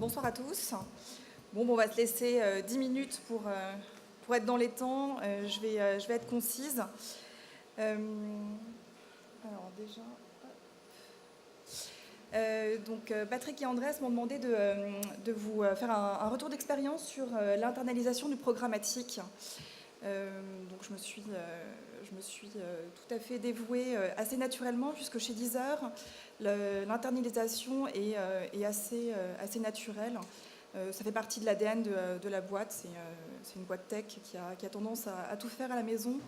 bonsoir à tous. Bon, on va se laisser 10 minutes pour être dans les temps. Je vais être concise. Alors déjà... Patrick et Andrés m'ont demandé de vous faire un retour d'expérience sur l'internalisation du programmatique. Donc je me suis tout à fait dévouée assez naturellement, puisque chez Deezer, l'internalisation est assez naturelle. Ça fait partie de l'ADN de la boîte. C'est une boîte tech qui a tendance à tout faire à la maison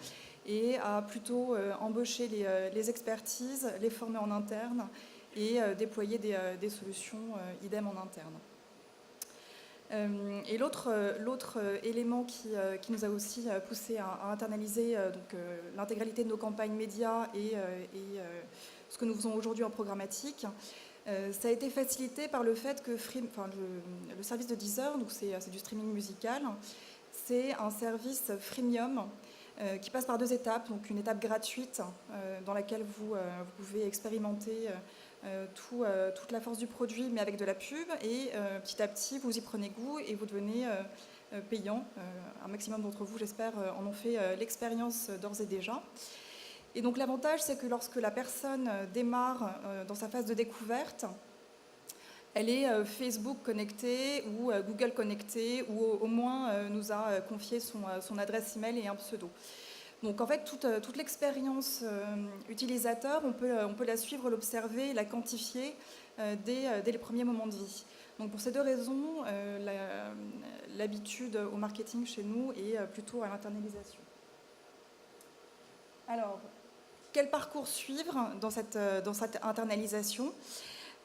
et à plutôt embaucher les expertises, les former en interne et déployer des solutions idem en interne. Et l'autre élément qui nous a aussi poussé à internaliser l'intégralité de nos campagnes médias et ce que nous faisons aujourd'hui en programmatique, ça a été facilité par le fait que le service de Deezer, donc c'est du streaming musical, c'est un service freemium qui passe par deux étapes. Donc une étape gratuite dans laquelle vous pouvez expérimenter toute la force du produit, mais avec de la pub, et petit à petit vous y prenez goût et vous devenez payant. Un maximum d'entre vous, j'espère, en ont fait l'expérience d'ores et déjà. Et donc l'avantage, c'est que lorsque la personne démarre dans sa phase de découverte, elle est Facebook connectée ou Google connectée, ou au moins nous a confié son adresse email et un pseudo. Donc en fait, toute l'expérience utilisateur, on peut la suivre, l'observer, la quantifier dès les premiers moments de vie. Donc pour ces deux raisons, l'habitude au marketing chez nous est plutôt à l'internalisation. Alors, quel parcours suivre dans cette internalisation ?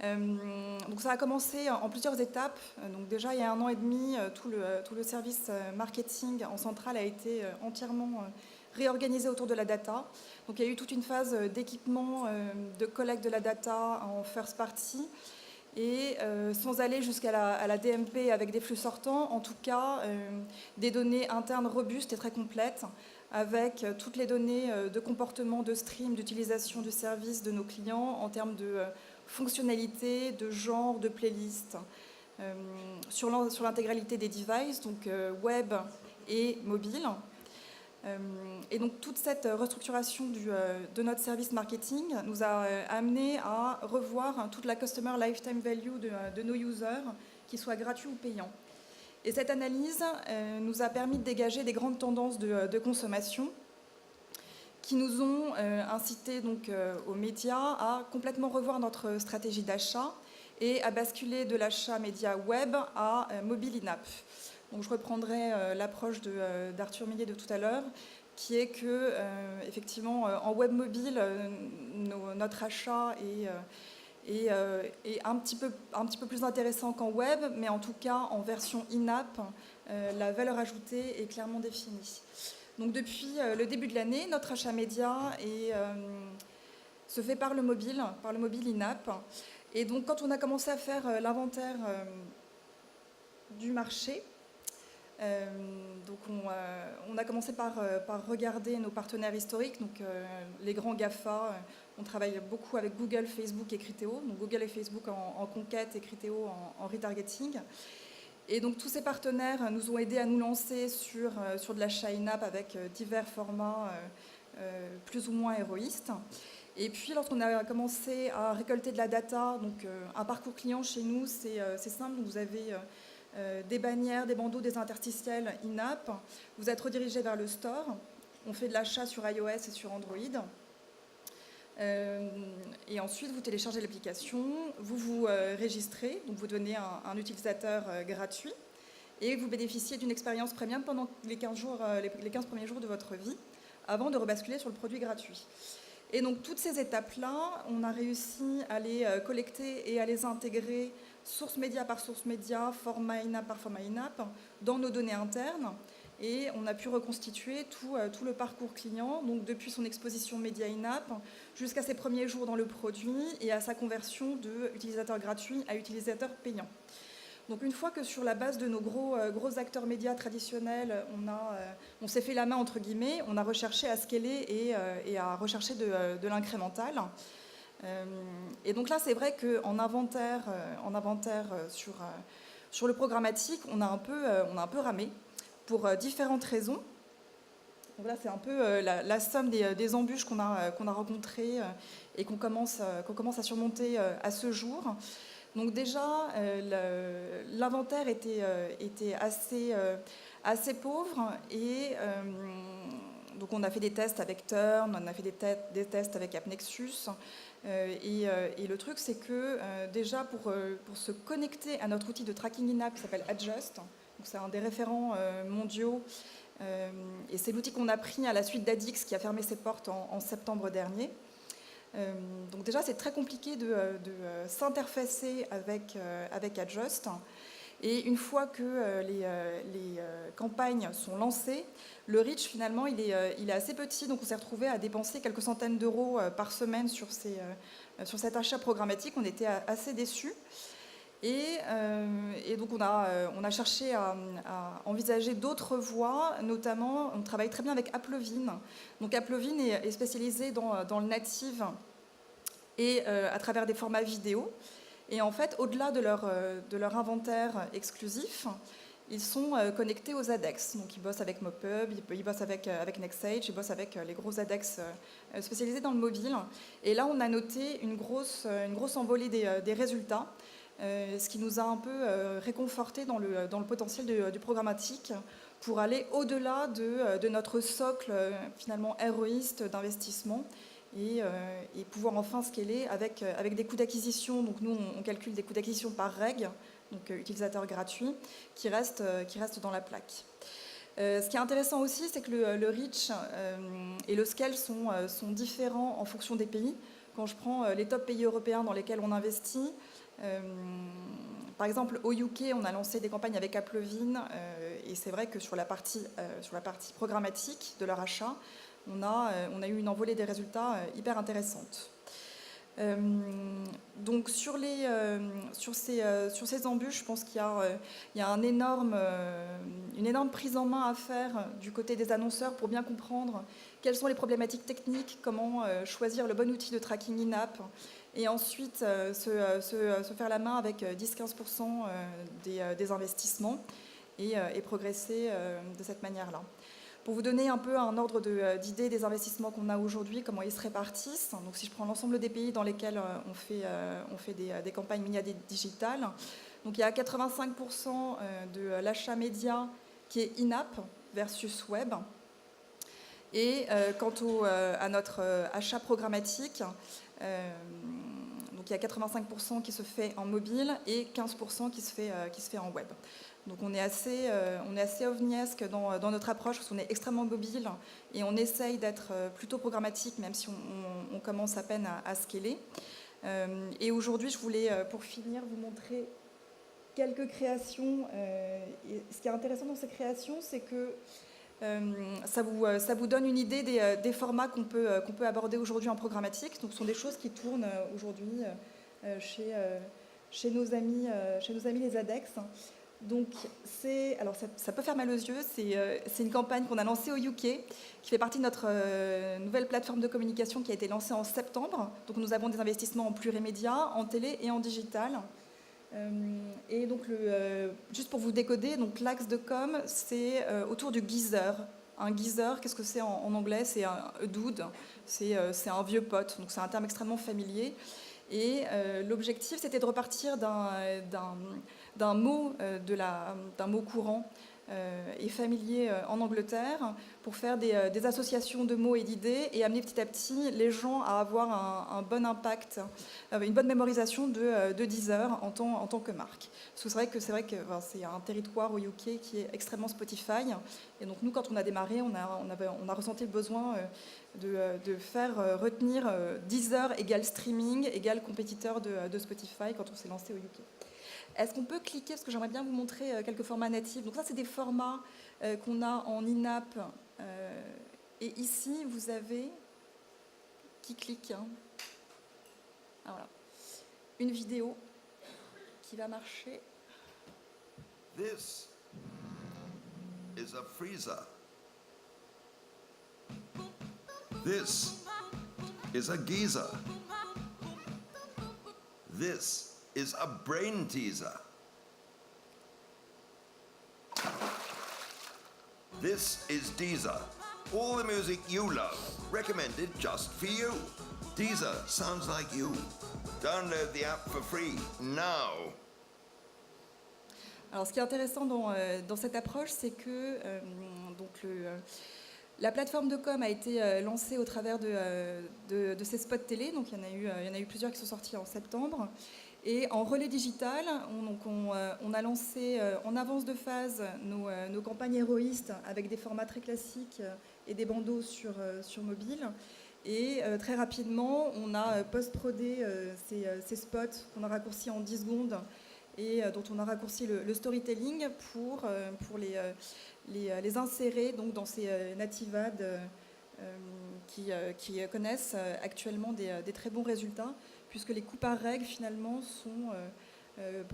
Donc ça a commencé en plusieurs étapes. Donc déjà, il y a 1 an et demi, tout le service marketing en centrale a été entièrement réorganisé autour de la data. Donc il y a eu toute une phase d'équipement, de collecte de la data en first party, et sans aller jusqu'à la DMP avec des flux sortants, en tout cas des données internes robustes et très complètes, avec toutes les données de comportement, de stream, d'utilisation du service de nos clients en termes de fonctionnalités, de genre, de playlist, sur l'intégralité des devices, donc web et mobile. Et donc toute cette restructuration de notre service marketing nous a amené à revoir toute la Customer Lifetime Value de nos users, qu'ils soient gratuits ou payants. Et cette analyse nous a permis de dégager des grandes tendances de consommation qui nous ont incité donc, aux médias à complètement revoir notre stratégie d'achat et à basculer de l'achat média web à mobile in-app. Donc je reprendrai l'approche d'Arthur Millet de tout à l'heure, qui est que, effectivement, en web mobile, notre achat est un petit peu plus intéressant qu'en web, mais en tout cas, en version in-app, la valeur ajoutée est clairement définie. Donc depuis le début de l'année, notre achat média se fait par le mobile in-app. Et donc quand on a commencé à faire l'inventaire du marché, donc on a commencé par regarder nos partenaires historiques, donc les grands GAFA. On travaille beaucoup avec Google, Facebook et Criteo. Donc Google et Facebook en conquête et Criteo en retargeting. Et donc tous ces partenaires nous ont aidés à nous lancer sur de l'achat in-app avec divers formats plus ou moins héroïstes. Et puis lorsqu'on a commencé à récolter de la data, donc un parcours client chez nous, c'est simple. Vous avez des bannières, des bandeaux, des interstitiels in-app. Vous êtes redirigé vers le store. On fait de l'achat sur iOS et sur Android. Et ensuite, vous téléchargez l'application, vous vous régistrez, donc vous devenez un utilisateur gratuit, et vous bénéficiez d'une expérience premium pendant les 15 premiers jours de votre vie, avant de rebasculer sur le produit gratuit. Et donc toutes ces étapes-là, on a réussi à les collecter et à les intégrer source média par source média, format in-app par format in-app, dans nos données internes. Et on a pu reconstituer tout le parcours client, donc depuis son exposition média in-app jusqu'à ses premiers jours dans le produit et à sa conversion de utilisateur gratuit à utilisateur payant. Donc une fois que sur la base de nos gros acteurs médias traditionnels, on s'est fait la main entre guillemets, on a recherché à scaler et à rechercher de l'incrémental. Et donc là, c'est vrai qu'en inventaire Sur le programmatique, on a un peu ramé pour différentes raisons. Donc là, c'est un peu la somme des embûches qu'on a rencontrées et qu'on commence à surmonter à ce jour. Donc déjà, l'inventaire était assez pauvre et donc on a fait des tests avec Turn, on a fait des tests avec AppNexus. Et le truc, c'est que déjà pour se connecter à notre outil de tracking in-app qui s'appelle Adjust, donc c'est un des référents mondiaux, et c'est l'outil qu'on a pris à la suite d'Adix qui a fermé ses portes en septembre dernier. Donc déjà, c'est très compliqué de s'interfacer avec Adjust. Et une fois que les campagnes sont lancées, le reach, finalement, il est assez petit. Donc on s'est retrouvé à dépenser quelques centaines d'euros par semaine sur cet achat programmatique. On était assez déçus. Et donc on a cherché à envisager d'autres voies, notamment on travaille très bien avec Applevin. Donc Applevin est spécialisé dans le native et à travers des formats vidéo. Et en fait, au-delà de leur inventaire exclusif, ils sont connectés aux ADEX. Donc ils bossent avec Mopub, ils bossent avec Nexage, ils bossent avec les gros ADEX spécialisés dans le mobile. Et là, on a noté une grosse envolée des résultats. Ce qui nous a un peu réconforté dans le potentiel du programmatique pour aller au-delà de notre socle finalement héroïste d'investissement et pouvoir enfin scaler avec des coûts d'acquisition. Donc nous, on calcule des coûts d'acquisition par reg, donc utilisateur gratuit, qui restent dans la plaque. Ce qui est intéressant aussi, c'est que le reach et le scale sont différents en fonction des pays. Quand je prends les top pays européens dans lesquels on investit, par exemple, au UK, on a lancé des campagnes avec Applevin et c'est vrai que sur la partie programmatique de leur achat, on a eu une envolée des résultats hyper intéressante. Donc sur ces embûches, je pense qu'il y a une énorme prise en main à faire du côté des annonceurs pour bien comprendre quelles sont les problématiques techniques, comment choisir le bon outil de tracking in-app, et ensuite se faire la main avec 10-15% des investissements et progresser de cette manière-là. Pour vous donner un peu un ordre d'idée des investissements qu'on a aujourd'hui, comment ils se répartissent, donc si je prends l'ensemble des pays dans lesquels on fait des campagnes médias digitales, donc il y a 85% de l'achat média qui est in-app versus web. Et quant à notre achat programmatique, donc il y a 85% qui se fait en mobile et 15% qui se fait en web. Donc on est assez ovniesque dans notre approche parce qu'on est extrêmement mobile et on essaye d'être plutôt programmatique même si on commence à peine à scaler. Et aujourd'hui, je voulais pour finir vous montrer quelques créations. Et ce qui est intéressant dans ces créations, c'est que ça vous donne une idée des formats qu'on peut aborder aujourd'hui en programmatique. Donc ce sont des choses qui tournent aujourd'hui chez nos amis les ADEX. Donc alors ça peut faire mal aux yeux, c'est une campagne qu'on a lancée au UK, qui fait partie de notre nouvelle plateforme de communication qui a été lancée en septembre. Donc nous avons des investissements en plurimédia, en télé et en digital. Et donc, juste pour vous décoder, donc l'axe de com, c'est autour du geezer. Un geezer, qu'est-ce que c'est en anglais? C'est un dude, c'est un vieux pote, donc c'est un terme extrêmement familier. Et l'objectif, c'était de repartir d'un mot courant et familier en Angleterre pour faire des associations de mots et d'idées et amener petit à petit les gens à avoir un bon impact, une bonne mémorisation de Deezer en tant que marque. Parce que c'est vrai que c'est un territoire au UK qui est extrêmement Spotify. Et donc nous, quand on a démarré, on a ressenti le besoin de faire retenir Deezer égale streaming, égale compétiteur de Spotify quand on s'est lancé au UK. Est-ce qu'on peut cliquer, parce que j'aimerais bien vous montrer quelques formats natifs. Donc ça, c'est des formats qu'on a en in-app. Et ici, vous avez... Qui clique hein. Ah, voilà. Une vidéo qui va marcher. This is a freezer. This is a geezer. This is a brain teaser. This is Deezer. All the music you love, recommended just for you. Deezer sounds like you. Download the app for free now. Alors, ce qui est intéressant dans cette approche, c'est que la plateforme de com a été lancée au travers de ces spots télé. Donc, il y en a eu plusieurs qui sont sortis en septembre. Et en relais digital, on a lancé en avance de phase nos campagnes héroïstes avec des formats très classiques et des bandeaux sur mobile. Et très rapidement, on a post-prodé ces spots qu'on a raccourcis en 10 secondes et dont on a raccourci le storytelling pour les insérer donc, dans ces native ads qui connaissent actuellement des très bons résultats, puisque les coûts par règle, finalement, sont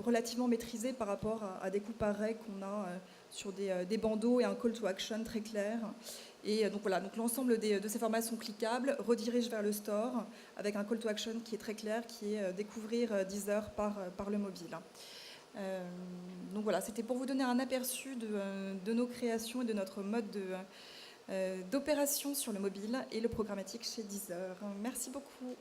relativement maîtrisés par rapport à des coûts par règle qu'on a sur des bandeaux et un call to action très clair. Et donc voilà, donc l'ensemble de ces formats sont cliquables, redirigent vers le store, avec un call to action qui est très clair, qui est découvrir Deezer par le mobile. Donc voilà, c'était pour vous donner un aperçu de nos créations et de notre mode d'opération sur le mobile et le programmatique chez Deezer. Merci beaucoup.